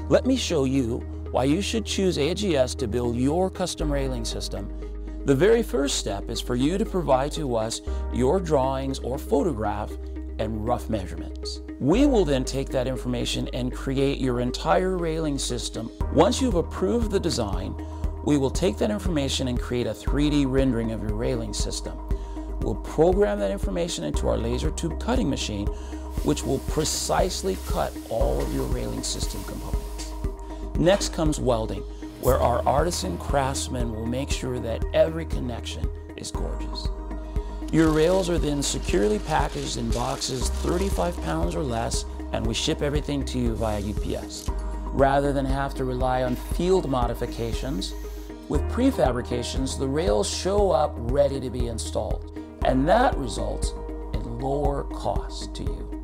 Let me show you why you should choose AGS to build your custom railing system. The very first step is for you to provide to us your drawings or photograph and rough measurements. We will then take that information and create your entire railing system. Once you've approved the design, we will take that information and create a 3D rendering of your railing system. We'll program that information into our laser tube cutting machine, which will precisely cut all of your railing system components. Next comes welding, where our artisan craftsmen will make sure that every connection is gorgeous. Your rails are then securely packaged in boxes 35 pounds or less, and we ship everything to you via UPS. Rather than have to rely on field modifications, with prefabrications, the rails show up ready to be installed, and that results in lower costs to you.